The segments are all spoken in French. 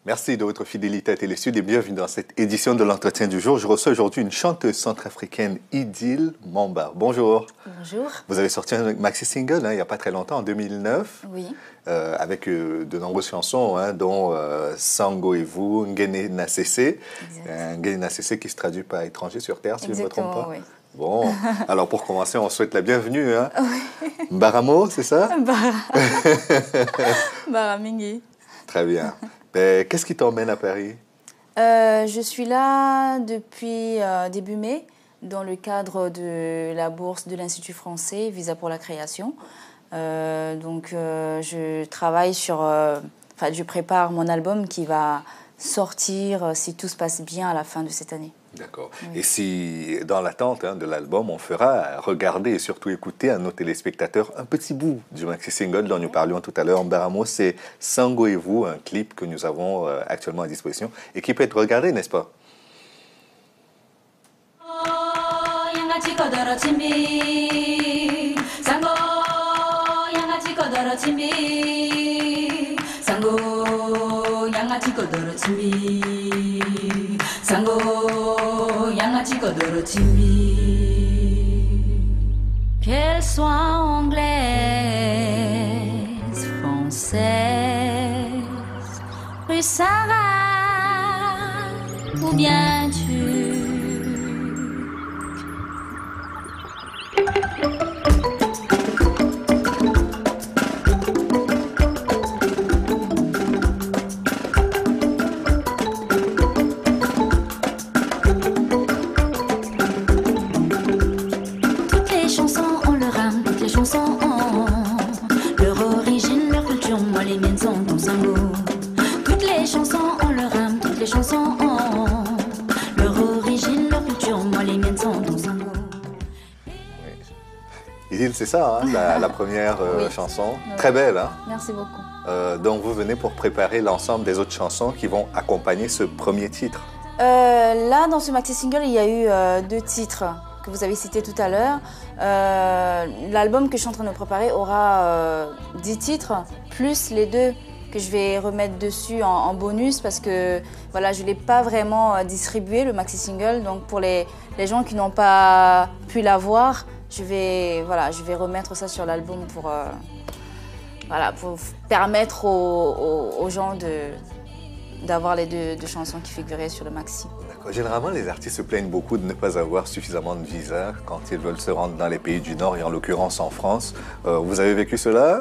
Merci de votre fidélité à Télésud et bienvenue dans cette édition de l'entretien du jour. Je reçois aujourd'hui une chanteuse centrafricaine, Idil Mamba. Bonjour. Bonjour. Vous avez sorti un maxi-single il n'y a pas très longtemps, en 2009, oui. Avec de nombreuses chansons, dont Sango et vous, Ngene Nasese. Ngene Nasese qui se traduit par étranger sur terre, si je ne me trompe pas. Oui. Bon, alors pour commencer, on souhaite la bienvenue. Oui. Mbaramo, c'est ça? Baramingi. Très bien. Qu'est-ce qui t'emmène à Paris? Je suis là depuis début mai, dans le cadre de la bourse de l'Institut français, Visa pour la création. Je travaille sur... je prépare mon album qui va sortir, si tout se passe bien, à la fin de cette année. D'accord. Oui. Et si, dans l'attente de l'album, on fera regarder et surtout écouter à nos téléspectateurs un petit bout du maxi-single dont nous parlions tout à l'heure. Mbaramo, c'est Sango et vous, un clip que nous avons actuellement à disposition et qui peut être regardé, n'est-ce pas? Qu'elle soit anglaise, française, russe Sarah ou bien turque. Idil, c'est ça, la première oui. chanson. Oui. Très belle, hein? Merci beaucoup. Donc, vous venez pour préparer l'ensemble des autres chansons qui vont accompagner ce premier titre. Là, dans ce maxi-single, il y a eu 2 titres que vous avez cités tout à l'heure. L'album que je suis en train de préparer aura 10 titres, plus les 2 que je vais remettre dessus en bonus parce que voilà, je ne l'ai pas vraiment distribué, le maxi-single. Donc, pour les gens qui n'ont pas pu l'avoir, je vais remettre ça sur l'album pour permettre aux gens d'avoir les deux chansons qui figuraient sur le maxi. Généralement, les artistes se plaignent beaucoup de ne pas avoir suffisamment de visas quand ils veulent se rendre dans les pays du Nord et en l'occurrence en France. Vous avez vécu cela?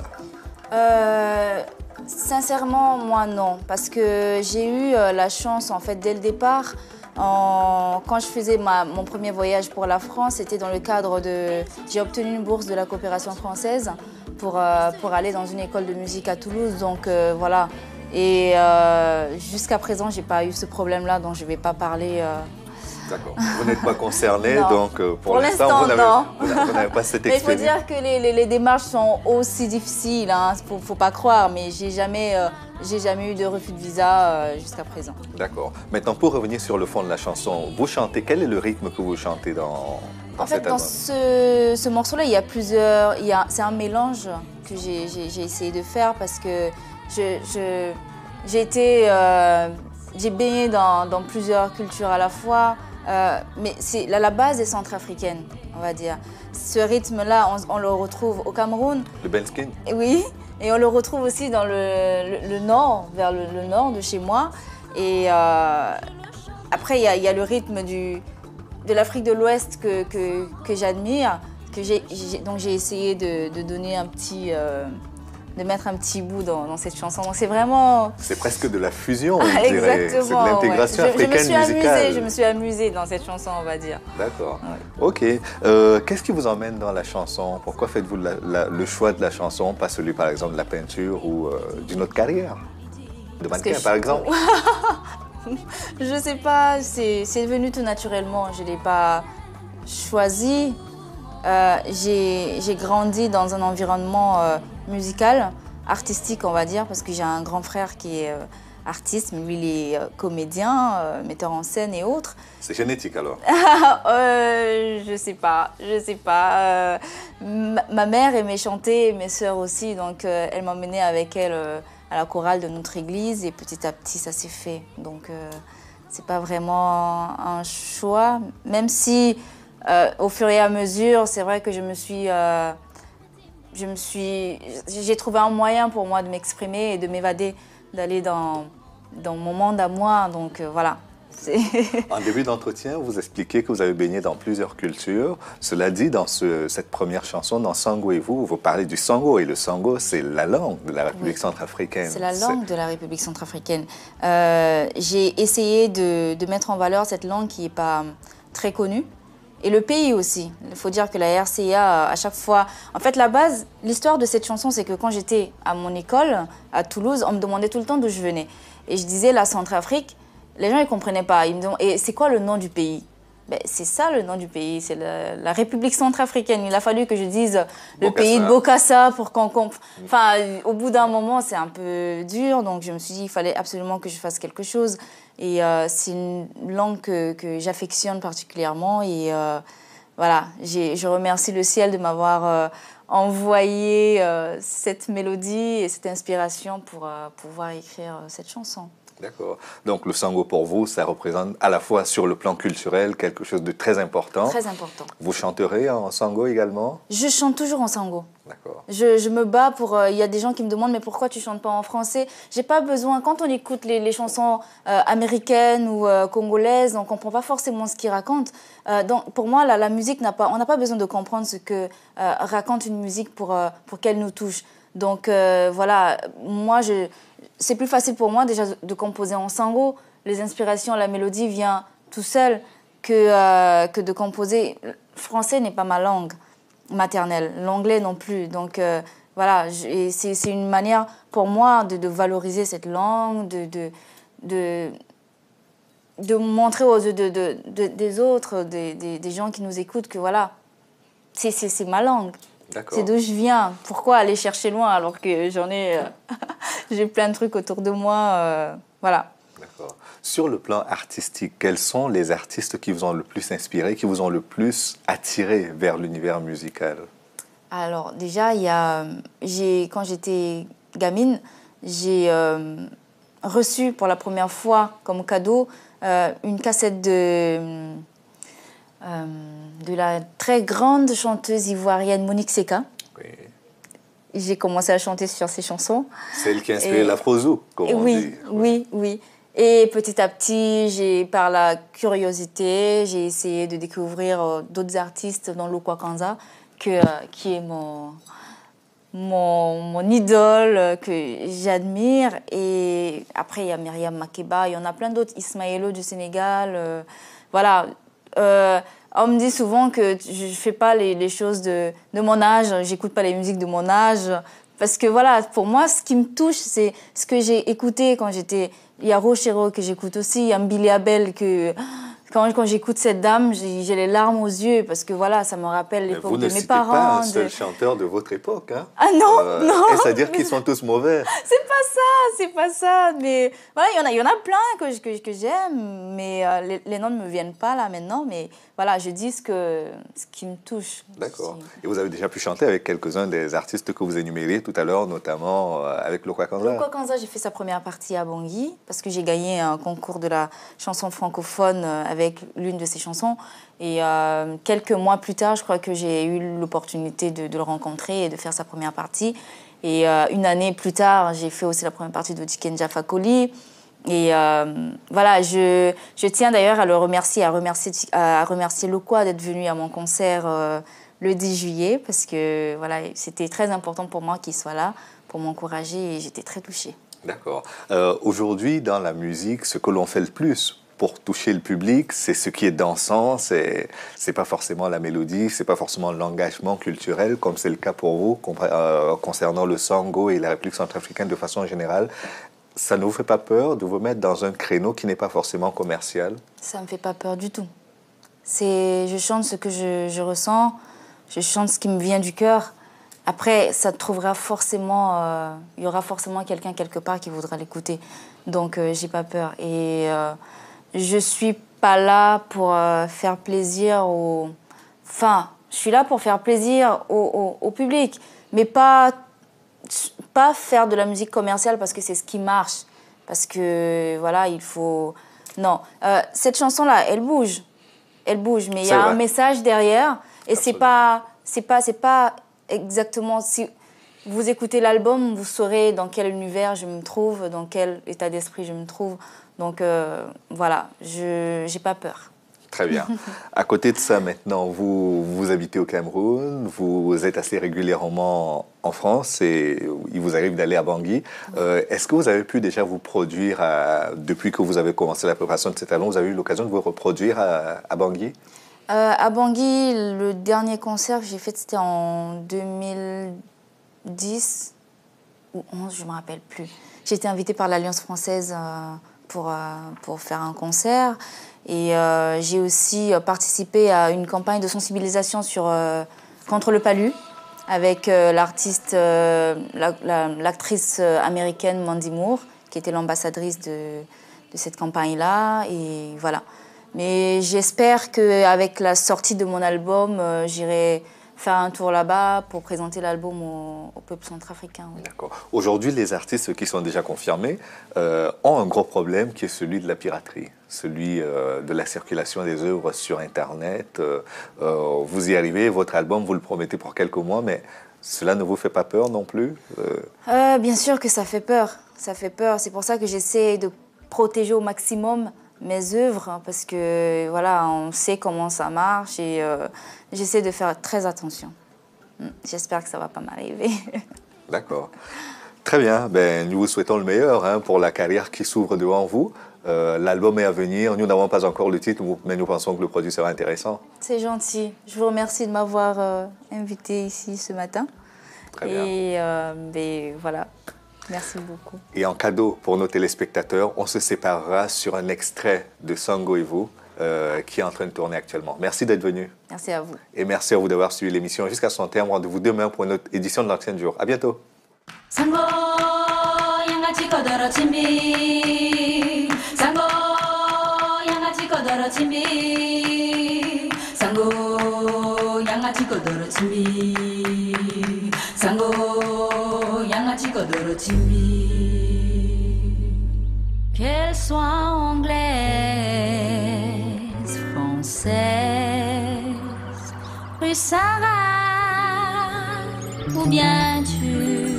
Sincèrement, moi non, parce que j'ai eu la chance en fait dès le départ. Quand je faisais mon premier voyage pour la France, c'était dans le cadre de... J'ai obtenu une bourse de la coopération française pour aller dans une école de musique à Toulouse. Donc voilà. Et jusqu'à présent, je n'ai pas eu ce problème-là, dont je ne vais pas parler. D'accord. Vous n'êtes pas concerné, donc pour l'instant, vous n'avez pas cette expérience. Mais il faut dire que les démarches sont aussi difficiles, hein, faut pas croire, mais j'ai jamais eu de refus de visa jusqu'à présent. D'accord. Maintenant, pour revenir sur le fond de la chanson, vous chantez, quel est le rythme que vous chantez dans cet album? Dans ce morceau-là, il y a plusieurs... C'est un mélange que j'ai essayé de faire parce que j'ai baigné dans plusieurs cultures à la fois. Mais la base est centrafricaine, on va dire. Ce rythme-là, on le retrouve au Cameroun. Le Benskin? Oui, et on le retrouve aussi dans le nord, vers le nord de chez moi. Et après, il y a le rythme de l'Afrique de l'Ouest que j'admire, donc j'ai essayé de donner de mettre un petit bout dans cette chanson. Donc c'est vraiment... C'est presque de la fusion, on dirait. Exactement. C'est de l'intégration africaine musicale. Je me suis amusée dans cette chanson, on va dire. D'accord. Ouais. Ok. Qu'est-ce qui vous emmène dans la chanson? Pourquoi faites-vous le choix de la chanson, pas celui, par exemple, de la peinture ou d'une autre carrière? De mannequin, par exemple? Je sais pas, c'est venu tout naturellement. Je ne l'ai pas choisi. J'ai grandi dans un environnement musical, artistique, on va dire, parce que j'ai un grand frère qui est artiste, mais lui, il est comédien, metteur en scène et autres. C'est génétique alors? Je sais pas, je sais pas. Ma mère aimait chanter, mes sœurs aussi, donc elle m'emmenait avec elle à la chorale de notre église et petit à petit, ça s'est fait. Donc, c'est pas vraiment un choix, même si au fur et à mesure, c'est vrai que j'ai trouvé un moyen pour moi de m'exprimer et de m'évader, d'aller dans mon monde à moi. Donc voilà. En début d'entretien, vous expliquez que vous avez baigné dans plusieurs cultures. Cela dit, dans cette première chanson, dans Sango et vous parlez du Sango. Et le Sango, c'est la langue de la République centrafricaine. C'est la langue de la République centrafricaine. J'ai essayé de mettre en valeur cette langue qui n'est pas très connue. Et le pays aussi. Il faut dire que la RCA, à chaque fois... En fait, la base, l'histoire de cette chanson, c'est que quand j'étais à mon école, à Toulouse, on me demandait tout le temps d'où je venais. Et je disais la Centrafrique. Les gens ne comprenaient pas. Ils me demandaient, et c'est quoi le nom du pays? Ben, c'est ça le nom du pays, c'est la République centrafricaine. Il a fallu que je dise le pays de Bokassa pour qu'on comprenne. Enfin, au bout d'un moment, c'est un peu dur. Donc, je me suis dit qu'il fallait absolument que je fasse quelque chose. Et c'est une langue que j'affectionne particulièrement. Et voilà, je remercie le ciel de m'avoir envoyé cette mélodie et cette inspiration pour pouvoir écrire cette chanson. D'accord. Donc le Sango pour vous, ça représente à la fois sur le plan culturel quelque chose de très important. Très important. Vous chanterez en Sango également? Je chante toujours en Sango. D'accord. Je me bats pour... Il y a des gens qui me demandent mais pourquoi tu chantes pas en français? J'ai pas besoin... Quand on écoute les chansons américaines ou congolaises, on comprend pas forcément ce qu'ils racontent. Donc pour moi, la musique on n'a pas besoin de comprendre ce que raconte une musique pour qu'elle nous touche. Donc voilà, moi c'est plus facile pour moi déjà de composer en Sango. Les inspirations, la mélodie vient tout seul que de composer. Le français n'est pas ma langue maternelle, l'anglais non plus. Donc voilà, c'est une manière pour moi de valoriser cette langue, de montrer aux yeux des autres, des gens qui nous écoutent que voilà, c'est ma langue. C'est d'où je viens. Pourquoi aller chercher loin alors que j'ai plein de trucs autour de moi. Voilà. D'accord. Sur le plan artistique, quels sont les artistes qui vous ont le plus inspiré, qui vous ont le plus attiré vers l'univers musical? Alors déjà, quand j'étais gamine, j'ai reçu pour la première fois comme cadeau une cassette de la très grande chanteuse ivoirienne Monique Seka. Oui. J'ai commencé à chanter sur ses chansons. Celle qui a inspiré l'afrozouk, comme on dit. Oui. Et petit à petit, par la curiosité, j'ai essayé de découvrir d'autres artistes dans l'Okwakanza, qui est mon idole, que j'admire. Et après, il y a Myriam Makeba, il y en a plein d'autres, Ismaëlo du Sénégal. Voilà. On me dit souvent que je ne fais pas les choses de mon âge, j'écoute pas les musiques de mon âge. Parce que voilà, pour moi, ce qui me touche, c'est ce que j'ai écouté quand j'étais... Il y a Rochero que j'écoute aussi, il y a Mbili Abel que... Quand j'écoute cette dame, j'ai les larmes aux yeux parce que voilà, ça me rappelle l'époque de mes parents. Vous ne citez pas un seul chanteur de votre époque, hein? Ah non, non. Est-ce à dire qu'ils sont tous mauvais? C'est pas ça. Mais voilà, il y en a plein que j'aime, mais les noms ne me viennent pas là maintenant. Mais voilà, je dis ce qui me touche. D'accord. Et vous avez déjà pu chanter avec quelques-uns des artistes que vous énumériez tout à l'heure, notamment avec l'Okwakanza? L'Okwakanza, j'ai fait sa première partie à Bangui parce que j'ai gagné un concours de la chanson francophone avec l'une de ses chansons. Et quelques mois plus tard, je crois que j'ai eu l'opportunité de le rencontrer et de faire sa première partie. Et une année plus tard, j'ai fait aussi la première partie de Dikenja Fakoli. Et voilà, je tiens d'ailleurs à remercier Lokwa d'être venu à mon concert le 10 juillet parce que voilà, c'était très important pour moi qu'il soit là pour m'encourager et j'étais très touchée. D'accord. Aujourd'hui, dans la musique, ce que l'on fait le plus pour toucher le public, c'est ce qui est dansant, c'est pas forcément la mélodie, c'est pas forcément l'engagement culturel, comme c'est le cas pour vous concernant le Sango et la République centrafricaine de façon générale. Ça ne vous fait pas peur de vous mettre dans un créneau qui n'est pas forcément commercial? Ça me fait pas peur du tout. Je chante ce que je ressens, je chante ce qui me vient du cœur. Après, ça trouvera forcément, il y aura forcément quelqu'un quelque part qui voudra l'écouter. Donc, j'ai pas peur. Et je suis pas là pour faire plaisir aux... Enfin, je suis là pour faire plaisir au public, mais pas faire de la musique commerciale parce que c'est ce qui marche. Parce que, voilà, il faut... Non, cette chanson-là, elle bouge, mais il y a un message derrière. Et c'est pas exactement... Si vous écoutez l'album, vous saurez dans quel univers je me trouve, dans quel état d'esprit je me trouve. Donc, voilà, je n'ai pas peur. Très bien. À côté de ça, maintenant, vous habitez au Cameroun, vous êtes assez régulièrement en France et il vous arrive d'aller à Bangui. Est-ce que vous avez pu déjà vous produire, depuis que vous avez commencé la préparation de cet album, vous avez eu l'occasion de vous reproduire à Bangui? À Bangui, le dernier concert que j'ai fait, c'était en 2010 ou 11, je ne me rappelle plus. J'ai été invitée par l'Alliance française pour faire un concert. Et j'ai aussi participé à une campagne de sensibilisation contre le palu avec l'actrice américaine Mandy Moore, qui était l'ambassadrice de cette campagne-là. Et voilà. Mais j'espère qu'avec la sortie de mon album, j'irai faire un tour là-bas pour présenter l'album au peuple centrafricain. Oui. D'accord. Aujourd'hui, les artistes qui sont déjà confirmés ont un gros problème qui est celui de la piraterie, celui de la circulation des œuvres sur Internet. Vous y arrivez, votre album, vous le promettez pour quelques mois, mais cela ne vous fait pas peur non plus? Bien sûr que ça fait peur. Ça fait peur. C'est pour ça que j'essaie de protéger au maximum mes œuvres, parce que voilà, on sait comment ça marche et j'essaie de faire très attention. J'espère que ça ne va pas m'arriver. D'accord. Très bien. Ben, nous vous souhaitons le meilleur pour la carrière qui s'ouvre devant vous. L'album est à venir. Nous n'avons pas encore le titre, mais nous pensons que le produit sera intéressant. C'est gentil. Je vous remercie de m'avoir invité ici ce matin. Très bien. Et voilà. Merci beaucoup. Et en cadeau pour nos téléspectateurs, on se séparera sur un extrait de Sango et vous qui est en train de tourner actuellement. Merci d'être venu. Merci à vous. Et merci à vous d'avoir suivi l'émission jusqu'à son terme. Rendez-vous demain pour une autre édition de l'Ancien Jour. À bientôt. Sango, yangati kodoro chimbi. Sango, yangati kodoro chimbi. Sango, yangati kodoro chimbi. Sango, yangati kodoro chimbi. Qu'elle soit anglaise, française, russara ou bien turque.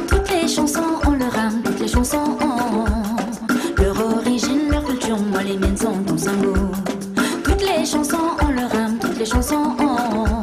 Toutes les chansons ont leur âme, toutes les chansons ont leur origine, leur culture. Moi les miennes sont tous un mot. Toutes les chansons ont leur âme, toutes les chansons ont